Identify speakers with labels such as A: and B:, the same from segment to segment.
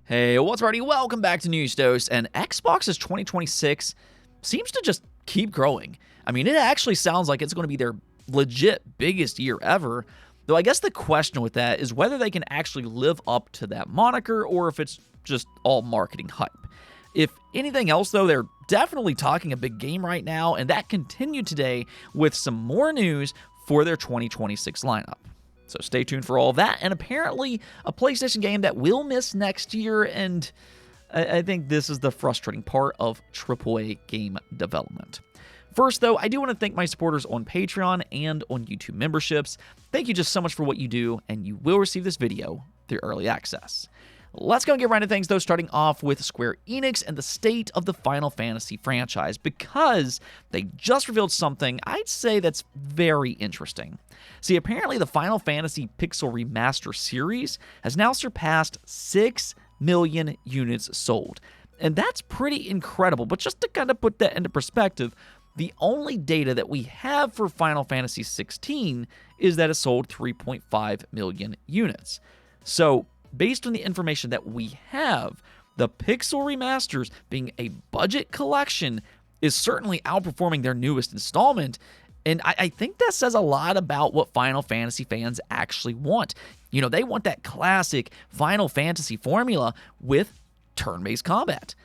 A: Hey, what's already? Welcome back to News Dose, and Xbox's 2026 seems to just keep growing. I mean, it actually sounds like it's going to be their legit biggest year ever, though I guess the question with that is whether they can actually live up to that moniker or if it's just all marketing hype. If anything else, though, they're definitely talking a big game right now, and that continued today with some more news for their 2026 lineup. So stay tuned for all of that, and apparently a PlayStation game that will miss next year, and I think this is the frustrating part of AAA game development. First, though, I do want to thank my supporters on Patreon and on YouTube memberships. Thank you just so much for what you do, and you will receive this video through early access. Let's go and get right into things, though, starting off with Square Enix and the state of the Final Fantasy franchise, because they just revealed something I'd say that's very interesting. See, apparently the Final Fantasy Pixel Remaster series has now surpassed 6 million units sold, and that's pretty incredible. But just to kind of put that into perspective, the only data that we have for Final Fantasy 16 is that it sold 3.5 million units. So, based on the information that we have, the Pixel Remasters, being a budget collection, is certainly outperforming their newest installment, and I think that says a lot about what Final Fantasy fans actually want. You know, they want that classic Final Fantasy formula with turn-based combat.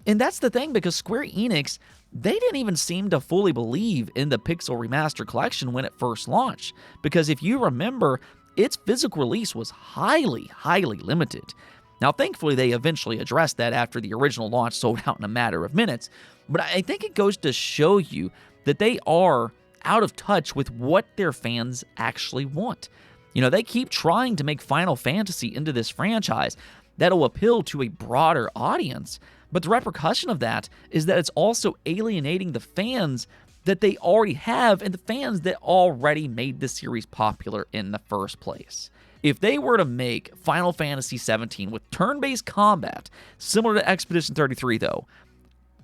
A: And that's the thing, because Square Enix, they didn't even seem to fully believe in the Pixel Remaster collection when it first launched, because if you remember, its physical release was highly limited. Now, thankfully, they eventually addressed that after the original launch sold out in a matter of minutes, but I think it goes to show you that they are out of touch with what their fans actually want. You know, they keep trying to make Final Fantasy into this franchise that'll appeal to a broader audience, but the repercussion of that is that it's also alienating the fans that they already have and the fans that already made the series popular in the first place. If they were to make Final Fantasy 17 with turn-based combat similar to Expedition 33, though,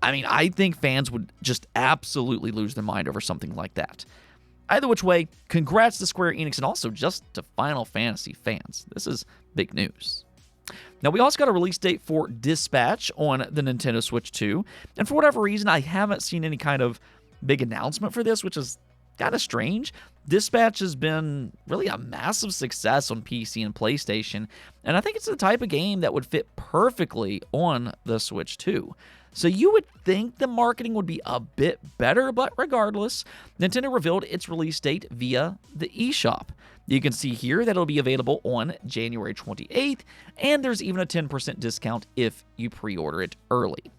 A: I mean, I think fans would just absolutely lose their mind over something like that. Either which way, congrats to Square Enix and also just to Final Fantasy fans. This is big news. Now, we also got a release date for Dispatch on the Nintendo Switch 2, and for whatever reason, I haven't seen any kind of big announcement for this, which is kind of strange. Dispatch has been really a massive success on PC and PlayStation, and I think it's the type of game that would fit perfectly on the Switch 2. So you would think the marketing would be a bit better, but regardless, Nintendo revealed its release date via the eShop. You can see here that it'll be available on January 28th, and there's even a 10% discount if you pre-order it early.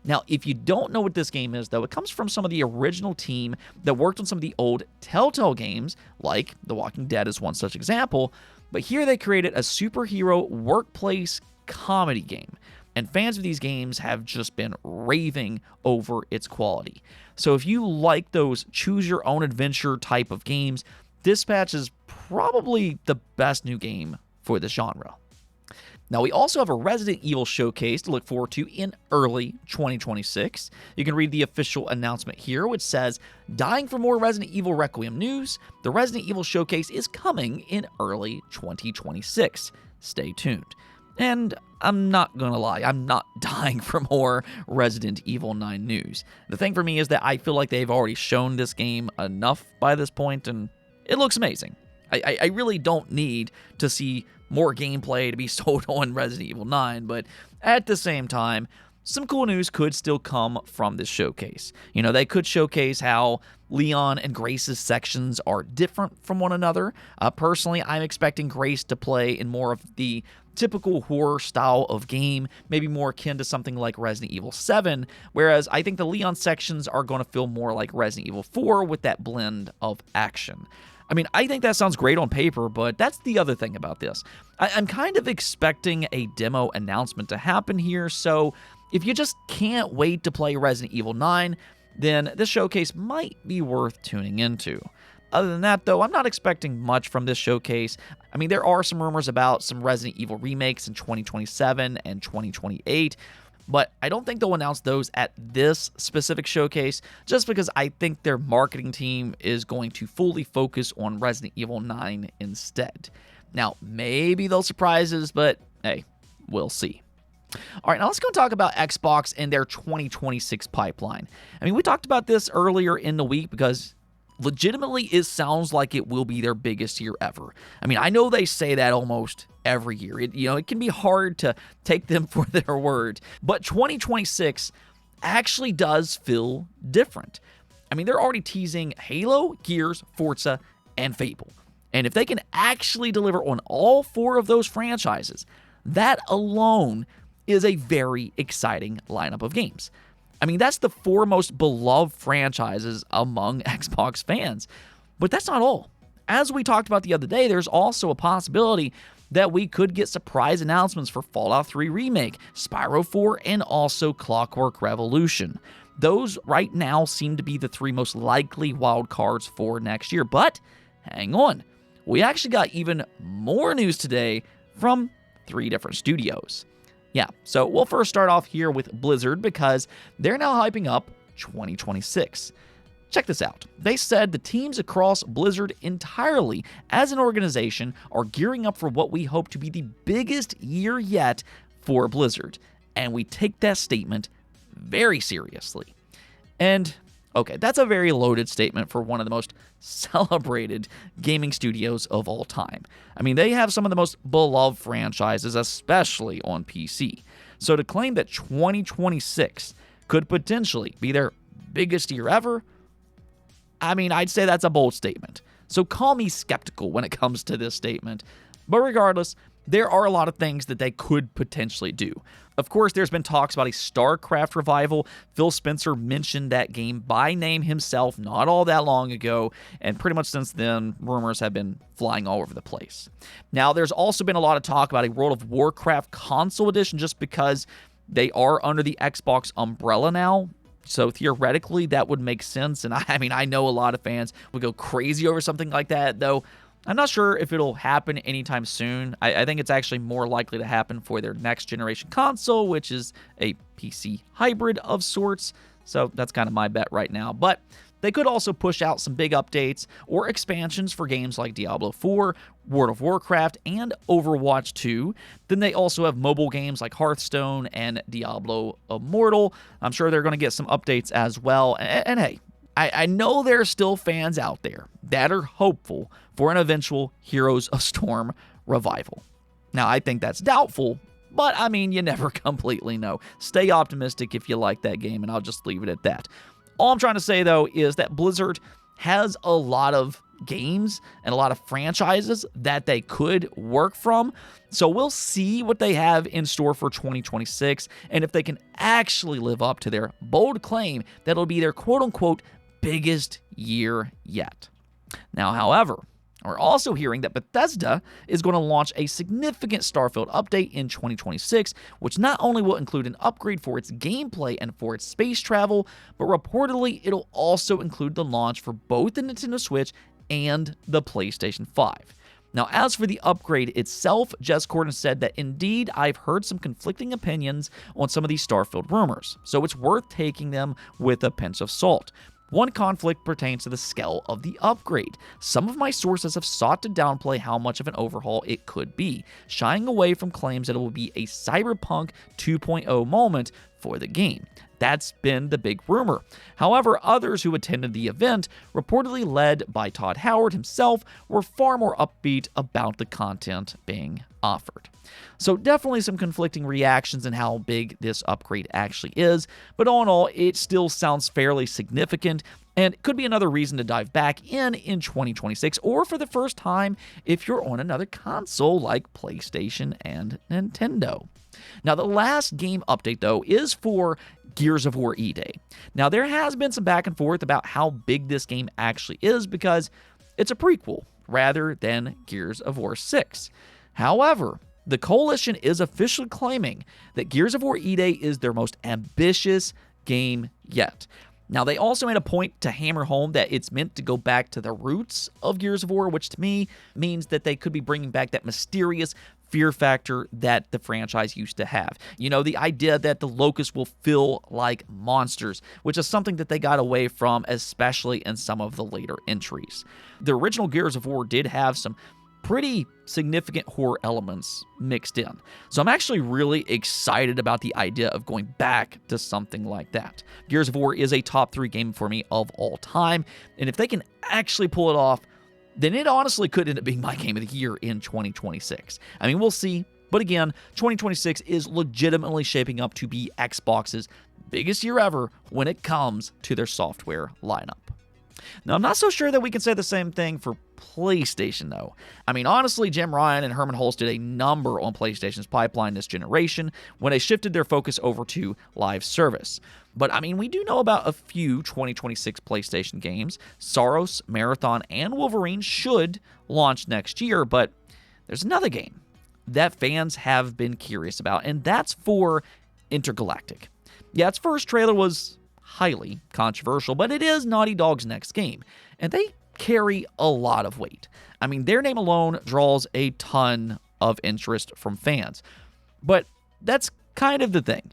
A: Now, if you don't know what this game is, though, it comes from some of the original team that worked on some of the old Telltale games, like The Walking Dead is one such example, but here they created a superhero workplace comedy game, and fans of these games have just been raving over its quality. So if you like those choose-your-own-adventure type of games, Dispatch is probably the best new game for this genre. Now, we also have a Resident Evil showcase to look forward to in early 2026. You can read the official announcement here, which says, "Dying for more Resident Evil Requiem news, the Resident Evil showcase is coming in early 2026. Stay tuned." And I'm not gonna lie, I'm not dying for more Resident Evil 9 news. The thing for me is that I feel like they've already shown this game enough by this point, and it looks amazing. I really don't need to see more gameplay to be sold on Resident Evil 9, but at the same time, some cool news could still come from this showcase. You know, they could showcase how Leon and Grace's sections are different from one another. Personally, I'm expecting Grace to play in more of the typical horror style of game, maybe more akin to something like Resident Evil 7, whereas I think the Leon sections are going to feel more like Resident Evil 4 with that blend of action. I mean, I think that sounds great on paper, but that's the other thing about this. I'm kind of expecting a demo announcement to happen here, so if you just can't wait to play Resident Evil 9, then this showcase might be worth tuning into. Other than that, though, I'm not expecting much from this showcase. I mean, there are some rumors about some Resident Evil remakes in 2027 and 2028, but I don't think they'll announce those at this specific showcase, just because I think their marketing team is going to fully focus on Resident Evil 9 instead. Now, maybe they'll surprise us, but hey, we'll see. All right, now let's go talk about Xbox and their 2026 pipeline. I mean, we talked about this earlier in the week because legitimately it sounds like it will be their biggest year ever. I mean, I know they say that almost every year. It can be hard to take them for their word, but 2026 actually does feel different. I mean, they're already teasing Halo, Gears, Forza, and Fable. And if they can actually deliver on all 4 of those franchises, that alone is a very exciting lineup of games. I mean, that's the 4 most beloved franchises among Xbox fans. But that's not all. As we talked about the other day, there's also a possibility that we could get surprise announcements for Fallout 3 Remake, Spyro 4, and also Clockwork Revolution. Those right now seem to be the 3 most likely wild cards for next year. But hang on, we actually got even more news today from 3 different studios. Yeah, so we'll first start off here with Blizzard because they're now hyping up 2026. Check this out. They said the teams across Blizzard entirely as an organization are gearing up for what we hope to be the biggest year yet for Blizzard. And we take that statement very seriously. And okay, that's a very loaded statement for one of the most celebrated gaming studios of all time. I mean, they have some of the most beloved franchises, especially on PC. So to claim that 2026 could potentially be their biggest year ever, I mean, I'd say that's a bold statement. So call me skeptical when it comes to this statement. But regardless, there are a lot of things that they could potentially do. Of course, there's been talks about a StarCraft revival. Phil Spencer mentioned that game by name himself not all that long ago, and pretty much since then, rumors have been flying all over the place. Now, there's also been a lot of talk about a World of Warcraft console edition just because they are under the Xbox umbrella now. So theoretically, that would make sense, and I mean, I know a lot of fans would go crazy over something like that, though I'm not sure if it'll happen anytime soon. I think it's actually more likely to happen for their next generation console, which is a PC hybrid of sorts. So that's kind of my bet right now. But they could also push out some big updates or expansions for games like Diablo 4, World of Warcraft, and Overwatch 2. Then they also have mobile games like Hearthstone and Diablo Immortal. I'm sure they're going to get some updates as well. And hey, I know there are still fans out there that are hopeful for an eventual Heroes of Storm revival. Now, I think that's doubtful, but I mean, you never completely know. Stay optimistic if you like that game, and I'll just leave it at that. All I'm trying to say, though, is that Blizzard has a lot of games and a lot of franchises that they could work from. So we'll see what they have in store for 2026, and if they can actually live up to their bold claim that it'll be their quote-unquote biggest year yet. Now, however, we're also hearing that Bethesda is going to launch a significant Starfield update in 2026, which not only will include an upgrade for its gameplay and for its space travel, but reportedly it'll also include the launch for both the Nintendo Switch and the PlayStation 5. Now, as for the upgrade itself, Jez Corden said that indeed I've heard some conflicting opinions on some of these Starfield rumors, so it's worth taking them with a pinch of salt. One conflict pertains to the scale of the upgrade. Some of my sources have sought to downplay how much of an overhaul it could be, shying away from claims that it will be a Cyberpunk 2.0 moment for the game. That's been the big rumor. However, others who attended the event, reportedly led by Todd Howard himself, were far more upbeat about the content being offered. So definitely some conflicting reactions in how big this upgrade actually is, but all in all, it still sounds fairly significant, and it could be another reason to dive back in 2026, or for the first time if you're on another console like PlayStation and Nintendo. Now, the last game update, though, is for Gears of War E-Day. Now, there has been some back and forth about how big this game actually is because it's a prequel rather than Gears of War 6. However, the Coalition is officially claiming that Gears of War E-Day is their most ambitious game yet. Now, they also made a point to hammer home that it's meant to go back to the roots of Gears of War, which to me means that they could be bringing back that mysterious fear factor that the franchise used to have. You know, the idea that the locusts will feel like monsters, which is something that they got away from, especially in some of the later entries. The original Gears of War did have some pretty significant horror elements mixed in. So I'm actually really excited about the idea of going back to something like that. Gears of War is a top 3 game for me of all time, and if they can actually pull it off, then it honestly could end up being my game of the year in 2026. I mean, we'll see. But again, 2026 is legitimately shaping up to be Xbox's biggest year ever when it comes to their software lineup. Now, I'm not so sure that we can say the same thing for PlayStation, though. I mean, honestly, Jim Ryan and Herman Hulst did a number on PlayStation's pipeline this generation when they shifted their focus over to live service. But, I mean, we do know about a few 2026 PlayStation games. Saros, Marathon, and Wolverine should launch next year, but there's another game that fans have been curious about, and that's for Intergalactic. Yeah, its first trailer was highly controversial, but it is Naughty Dog's next game, and they carry a lot of weight. I mean, their name alone draws a ton of interest from fans. But that's kind of the thing.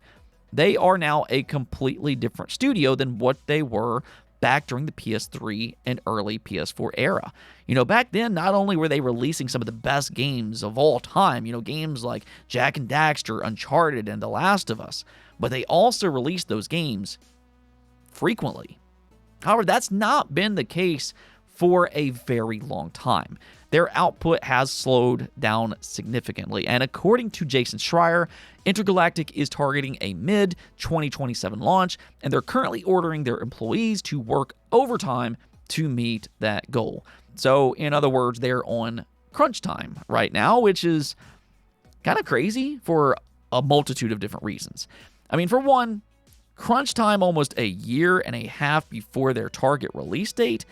A: They are now a completely different studio than what they were back during the PS3 and early PS4 era. You know, back then, not only were they releasing some of the best games of all time, you know, games like Jak and Daxter, Uncharted, and The Last of Us, but they also released those games frequently. However, that's not been the case for a very long time. Their output has slowed down significantly, and according to Jason Schreier, Intergalactic is targeting a mid-2027 launch, and they're currently ordering their employees to work overtime to meet that goal. So, in other words, they're on crunch time right now, which is kind of crazy for a multitude of different reasons. I mean, for one, crunch time almost a year and a half before their target release date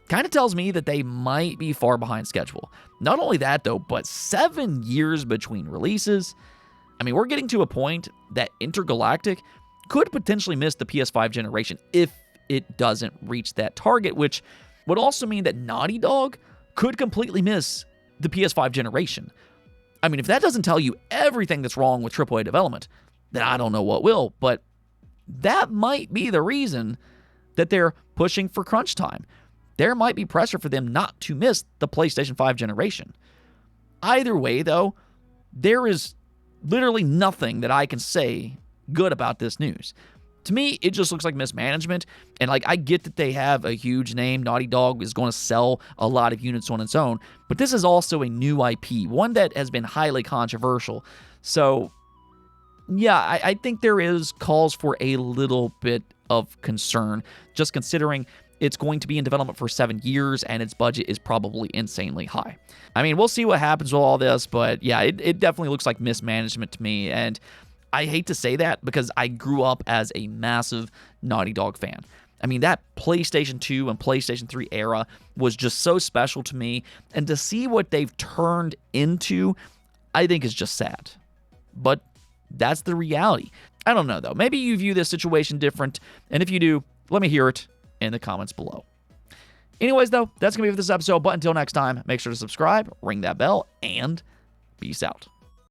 A: kind of tells me that they might be far behind schedule. Not only that, though, but 7 years between releases. I mean, we're getting to a point that Intergalactic could potentially miss the PS5 generation if it doesn't reach that target, which would also mean that Naughty Dog could completely miss the PS5 generation. I mean, if that doesn't tell you everything that's wrong with AAA development, then I don't know what will, but that might be the reason that they're pushing for crunch time. There might be pressure for them not to miss the PlayStation 5 generation. Either way, though, there is literally nothing that I can say good about this news. To me, it just looks like mismanagement, and I get that they have a huge name. Naughty Dog is going to sell a lot of units on its own, but this is also a new IP, one that has been highly controversial. So, yeah, I think there is calls for a little bit of concern, just considering it's going to be in development for 7 years, and its budget is probably insanely high. I mean, we'll see what happens with all this, but yeah, it definitely looks like mismanagement to me, and I hate to say that because I grew up as a massive Naughty Dog fan. I mean, that PlayStation 2 and PlayStation 3 era was just so special to me, and to see what they've turned into, I think is just sad. But that's the reality. I don't know, though. Maybe you view this situation different, and if you do, let me hear it in the comments below. Anyways, though, that's going to be it for this episode, but until next time, make sure to subscribe, ring that bell, and peace out.